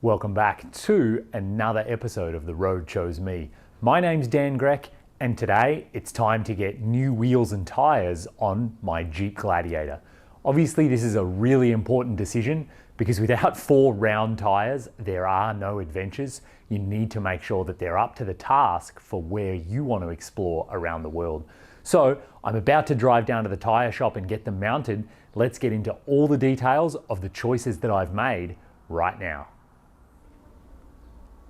Welcome back to another episode of The Road Chose Me. My name's Dan Grech, and today it's time to get new wheels and tires on my Jeep Gladiator. Obviously, this is a really important decision because without 4 round tires, there are no adventures. You need to make sure that they're up to the task for where you want to explore around the world. So I'm about to drive down to the tire shop and get them mounted. Let's get into all the details of the choices that I've made right now.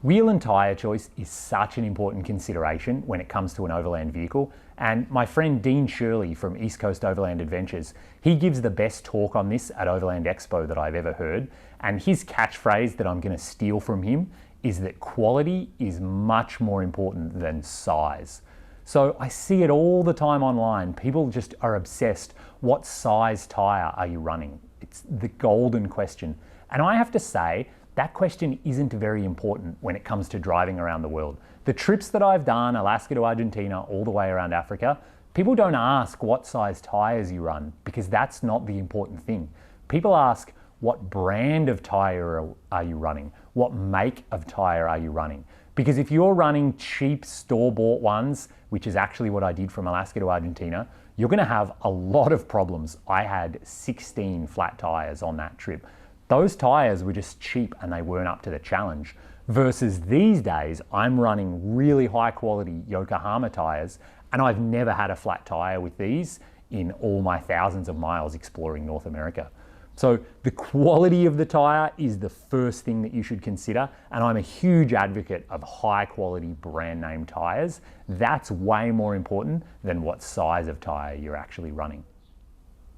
Wheel and tyre choice is such an important consideration when it comes to an overland vehicle, and my friend Dean Shirley from East Coast Overland Adventures, he gives the best talk on this at Overland Expo that I've ever heard, and his catchphrase that I'm going to steal from him is that quality is much more important than size. So I see it all the time online. People just are obsessed. What size tyre are you running? It's the golden question. And I have to say, that question isn't very important when it comes to driving around the world. The trips that I've done, Alaska to Argentina, all the way around Africa, people don't ask what size tires you run because that's not the important thing. People ask, what brand of tire are you running? What make of tire are you running? Because if you're running cheap store-bought ones, which is actually what I did from Alaska to Argentina, you're gonna have a lot of problems. I had 16 flat tires on that trip. Those tires were just cheap and they weren't up to the challenge. Versus these days, I'm running really high quality Yokohama tires, and I've never had a flat tire with these in all my thousands of miles exploring North America. So the quality of the tire is the first thing that you should consider, and I'm a huge advocate of high quality brand name tires. That's way more important than what size of tire you're actually running.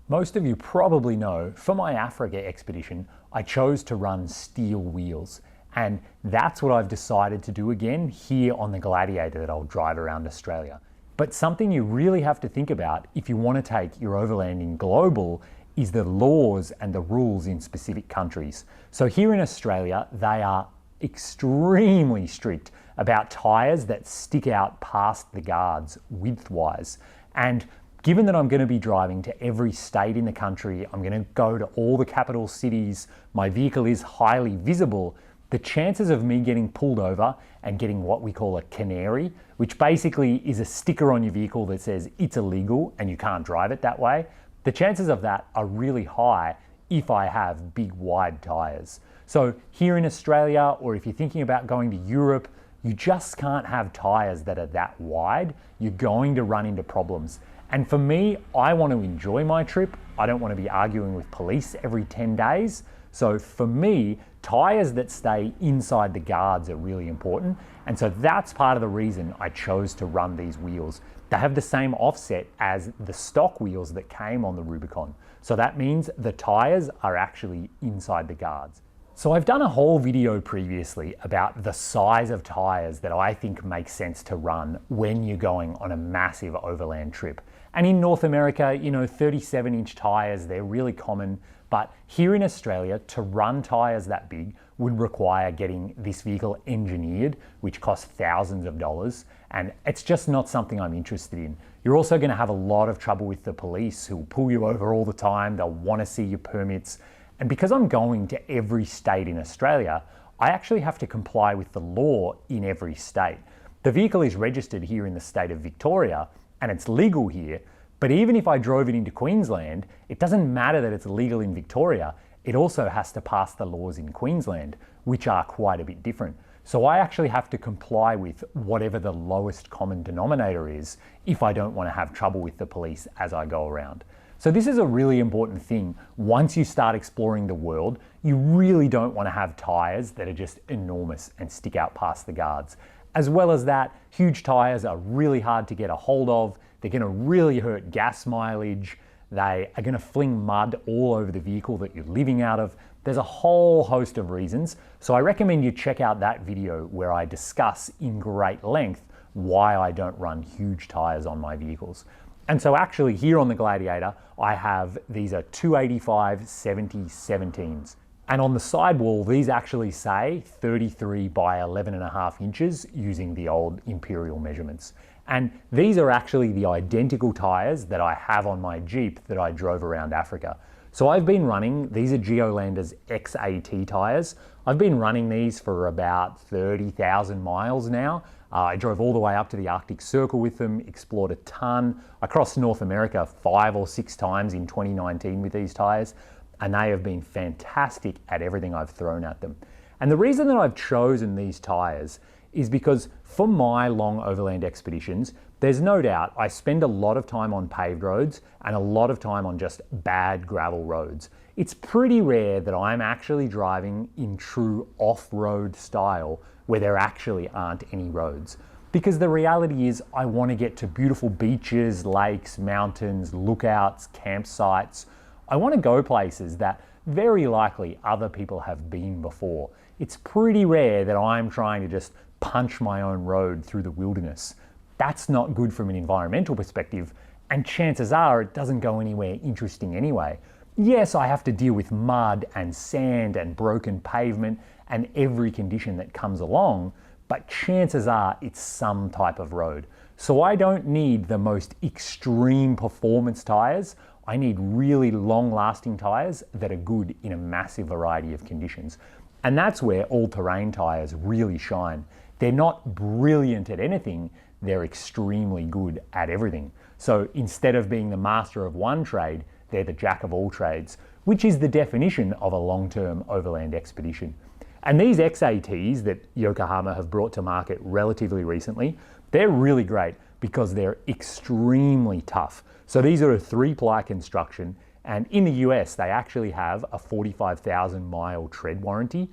Most of you probably know, for my Africa expedition, I chose to run steel wheels. And that's what I've decided to do again here on the Gladiator that I'll drive around Australia. But something you really have to think about if you want to take your overlanding global is the laws and the rules in specific countries. So here in Australia, they are extremely strict about tires that stick out past the guards width-wise. And given that I'm going to be driving to every state in the country, I'm going to go to all the capital cities, my vehicle is highly visible, the chances of me getting pulled over and getting what we call a canary, which basically is a sticker on your vehicle that says it's illegal and you can't drive it that way, the chances of that are really high if I have big wide tires. So here in Australia, or if you're thinking about going to Europe, you just can't have tires that are that wide. You're going to run into problems. And for me, I want to enjoy my trip. I don't want to be arguing with police every 10 days. So for me, tires that stay inside the guards are really important. And so that's part of the reason I chose to run these wheels. They have the same offset as the stock wheels that came on the Rubicon. So that means the tires are actually inside the guards. So I've done a whole video previously about the size of tires that I think makes sense to run when you're going on a massive overland trip. And in North America, 37-inch tires, they're really common. But here in Australia, to run tires that big would require getting this vehicle engineered, which costs thousands of dollars. And it's just not something I'm interested in. You're also going to have a lot of trouble with the police who will pull you over all the time. They'll want to see your permits. And because I'm going to every state in Australia, I actually have to comply with the law in every state. The vehicle is registered here in the state of Victoria, and it's legal here, but even if I drove it into Queensland, it doesn't matter that it's legal in Victoria, it also has to pass the laws in Queensland, which are quite a bit different. So I actually have to comply with whatever the lowest common denominator is if I don't want to have trouble with the police as I go around. So this is a really important thing. Once you start exploring the world, you really don't want to have tires that are just enormous and stick out past the guards. As well as that, huge tires are really hard to get a hold of. They're going to really hurt gas mileage. They are going to fling mud all over the vehicle that you're living out of. There's a whole host of reasons. So I recommend you check out that video where I discuss in great length why I don't run huge tires on my vehicles. And so actually here on the Gladiator, I have, these are 285/70/17s. And on the sidewall, these actually say 33 by 11.5 inches using the old imperial measurements. And these are actually the identical tires that I have on my Jeep that I drove around Africa. So I've been running, these are Geolander's XAT tires. I've been running these for about 30,000 miles now. I drove all the way up to the Arctic Circle with them, explored a ton. I crossed North America 5 or 6 times in 2019 with these tires, and they have been fantastic at everything I've thrown at them. And the reason that I've chosen these tires is because for my long overland expeditions, there's no doubt I spend a lot of time on paved roads and a lot of time on just bad gravel roads. It's pretty rare that I'm actually driving in true off-road style where there actually aren't any roads. Because the reality is I want to get to beautiful beaches, lakes, mountains, lookouts, campsites. I want to go places that very likely other people have been before. It's pretty rare that I'm trying to just punch my own road through the wilderness. That's not good from an environmental perspective, and chances are it doesn't go anywhere interesting anyway. Yes, I have to deal with mud and sand and broken pavement and every condition that comes along, but chances are it's some type of road. So I don't need the most extreme performance tires. I need really long-lasting tires that are good in a massive variety of conditions. And that's where all-terrain tires really shine. They're not brilliant at anything, they're extremely good at everything. So instead of being the master of one trade, they're the jack of all trades, which is the definition of a long-term overland expedition. And these XATs that Yokohama have brought to market relatively recently, they're really great because they're extremely tough. So these are a 3-ply construction, and in the US, they actually have a 45,000 mile tread warranty.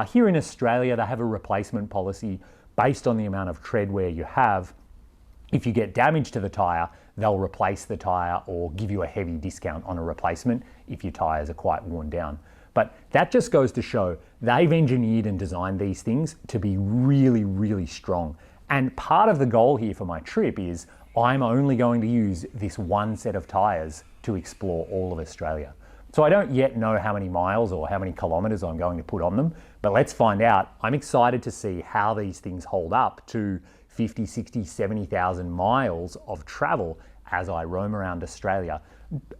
Here in Australia, they have a replacement policy based on the amount of tread wear you have. If you get damage to the tire, they'll replace the tire or give you a heavy discount on a replacement if your tires are quite worn down. But that just goes to show they've engineered and designed these things to be really, really strong. And part of the goal here for my trip is I'm only going to use this one set of tires to explore all of Australia. So I don't yet know how many miles or how many kilometers I'm going to put on them, but let's find out. I'm excited to see how these things hold up to 50, 60, 70,000 miles of travel as I roam around Australia.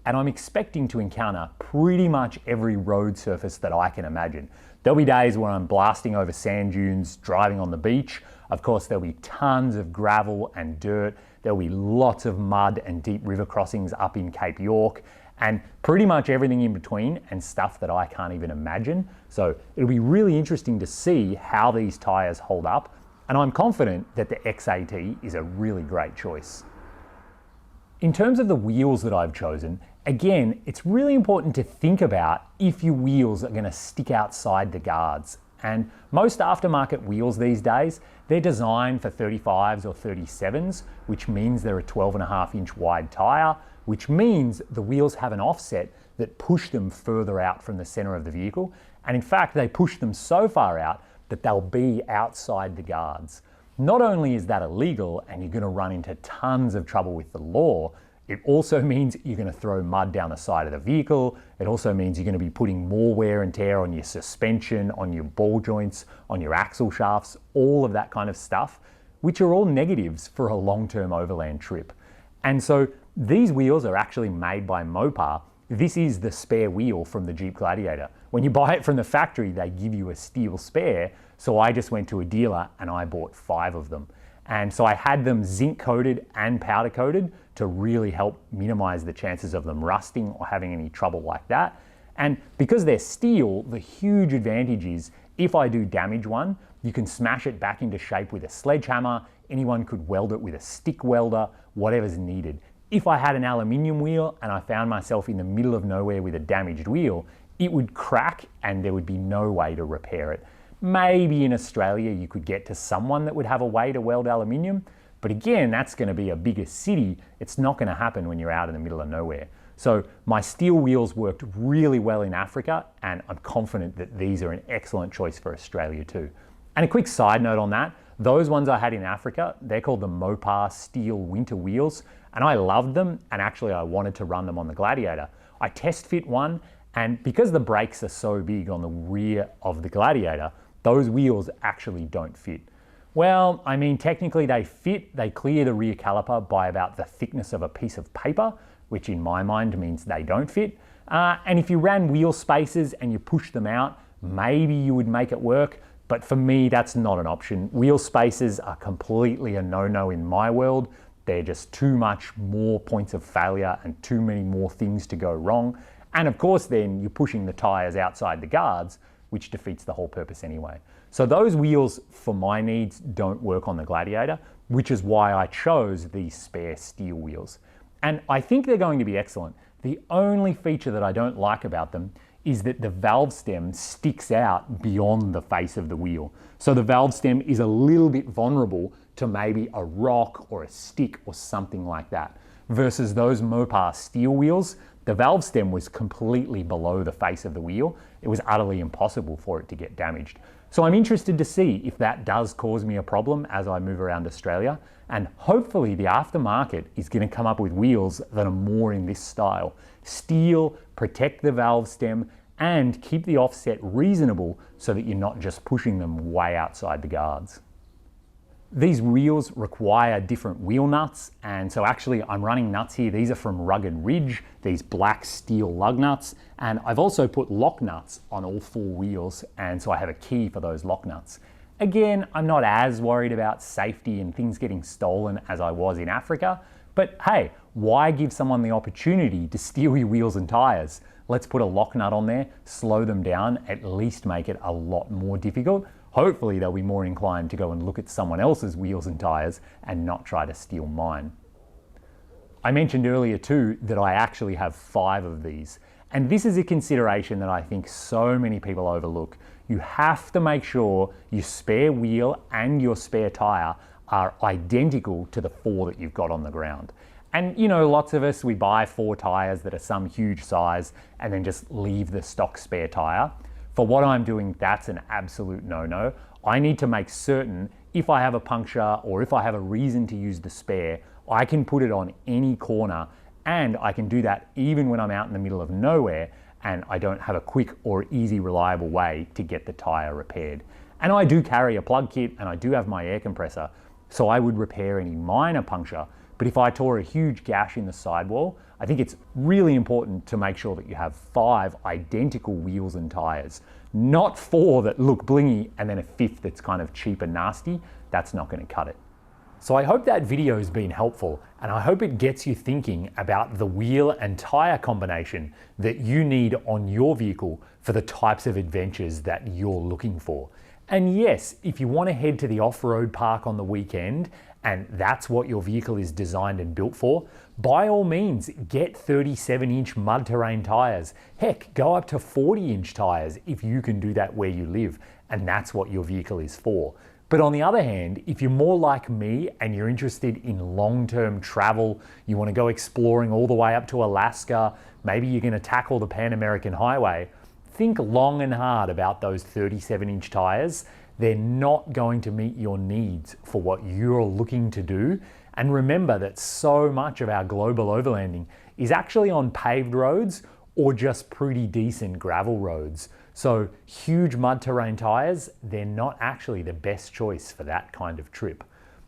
And I'm expecting to encounter pretty much every road surface that I can imagine. There'll be days where I'm blasting over sand dunes, driving on the beach. Of course, there'll be tons of gravel and dirt. There'll be lots of mud and deep river crossings up in Cape York, and pretty much everything in between and stuff that I can't even imagine. So it'll be really interesting to see how these tires hold up, and I'm confident that the XAT is a really great choice. In terms of the wheels that I've chosen, again, it's really important to think about if your wheels are going to stick outside the guards. And most aftermarket wheels these days, they're designed for 35s or 37s, which means they're a 12.5-inch wide tire, which means the wheels have an offset that push them further out from the center of the vehicle. And in fact, they push them so far out that they'll be outside the guards. Not only is that illegal and you're going to run into tons of trouble with the law, it also means you're going to throw mud down the side of the vehicle. It also means you're going to be putting more wear and tear on your suspension, on your ball joints, on your axle shafts, all of that kind of stuff, which are all negatives for a long-term overland trip. And so these wheels are actually made by Mopar. This is the spare wheel from the Jeep Gladiator. When you buy it from the factory, they give you a steel spare. So I just went to a dealer and I bought 5 of them. And so I had them zinc coated and powder coated to really help minimize the chances of them rusting or having any trouble like that. And because they're steel, the huge advantage is if I do damage one, you can smash it back into shape with a sledgehammer. Anyone could weld it with a stick welder, whatever's needed. If I had an aluminium wheel and I found myself in the middle of nowhere with a damaged wheel, it would crack and there would be no way to repair it. Maybe in Australia you could get to someone that would have a way to weld aluminium, but again, that's going to be a bigger city. It's not going to happen when you're out in the middle of nowhere. So my steel wheels worked really well in Africa, and I'm confident that these are an excellent choice for Australia too. And a quick side note on that, those ones I had in Africa, they're called the Mopar Steel Winter Wheels, and I loved them, and actually I wanted to run them on the Gladiator. I test fit one, and because the brakes are so big on the rear of the Gladiator, those wheels actually don't fit. Well, I mean, technically they fit. They clear the rear caliper by about the thickness of a piece of paper, which in my mind means they don't fit. And if you ran wheel spacers and you push them out, maybe you would make it work. But for me, that's not an option. Wheel spacers are completely a no-no in my world. They're just too much more points of failure and too many more things to go wrong. And of course, then you're pushing the tires outside the guards, which defeats the whole purpose anyway. So those wheels for my needs don't work on the Gladiator, which is why I chose these spare steel wheels. And I think they're going to be excellent. The only feature that I don't like about them is that the valve stem sticks out beyond the face of the wheel. So the valve stem is a little bit vulnerable to maybe a rock or a stick or something like that. Versus those Mopar steel wheels, the valve stem was completely below the face of the wheel. It was utterly impossible for it to get damaged. So I'm interested to see if that does cause me a problem as I move around Australia. And hopefully the aftermarket is going to come up with wheels that are more in this style. Steel, protect the valve stem, and keep the offset reasonable so that you're not just pushing them way outside the guards. These wheels require different wheel nuts, and so actually I'm running nuts here. These are from Rugged Ridge, these black steel lug nuts, and I've also put lock nuts on all 4 wheels, and so I have a key for those lock nuts. Again, I'm not as worried about safety and things getting stolen as I was in Africa, but hey, why give someone the opportunity to steal your wheels and tires? Let's put a lock nut on there, slow them down, at least make it a lot more difficult. Hopefully they'll be more inclined to go and look at someone else's wheels and tires and not try to steal mine. I mentioned earlier too that I actually have 5 of these. And this is a consideration that I think so many people overlook. You have to make sure your spare wheel and your spare tire are identical to the 4 that you've got on the ground. And you know, lots of us, we buy 4 tires that are some huge size and then just leave the stock spare tire. For what I'm doing, that's an absolute no-no. I need to make certain if I have a puncture or if I have a reason to use the spare, I can put it on any corner, and I can do that even when I'm out in the middle of nowhere and I don't have a quick or easy reliable way to get the tire repaired. And I do carry a plug kit and I do have my air compressor, so I would repair any minor puncture. But if I tore a huge gash in the sidewall, I think it's really important to make sure that you have 5 identical wheels and tires, not 4 that look blingy and then a 5th that's kind of cheap and nasty. That's not going to cut it. So I hope that video has been helpful, and I hope it gets you thinking about the wheel and tire combination that you need on your vehicle for the types of adventures that you're looking for. And yes, if you want to head to the off-road park on the weekend and that's what your vehicle is designed and built for, by all means, get 37-inch mud terrain tires. Heck, go up to 40-inch tires if you can do that where you live, and that's what your vehicle is for. But on the other hand, if you're more like me and you're interested in long-term travel, you want to go exploring all the way up to Alaska, maybe you're going to tackle the Pan American Highway, think long and hard about those 37-inch tires. They're not going to meet your needs for what you're looking to do. And remember that so much of our global overlanding is actually on paved roads or just pretty decent gravel roads. So huge mud terrain tires, they're not actually the best choice for that kind of trip.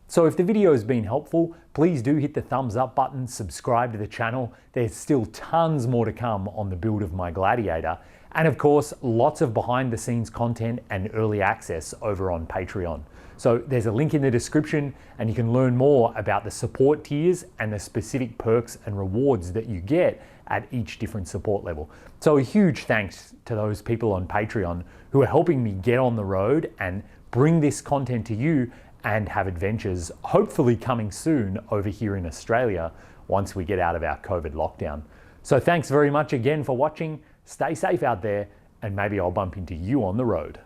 So if the video has been helpful, please do hit the thumbs up button, subscribe to the channel. There's still tons more to come on the build of my Gladiator. And of course, lots of behind the scenes content and early access over on Patreon. So there's a link in the description and you can learn more about the support tiers and the specific perks and rewards that you get at each different support level. So a huge thanks to those people on Patreon who are helping me get on the road and bring this content to you and have adventures hopefully coming soon over here in Australia once we get out of our COVID lockdown. So thanks very much again for watching. Stay safe out there, and maybe I'll bump into you on the road.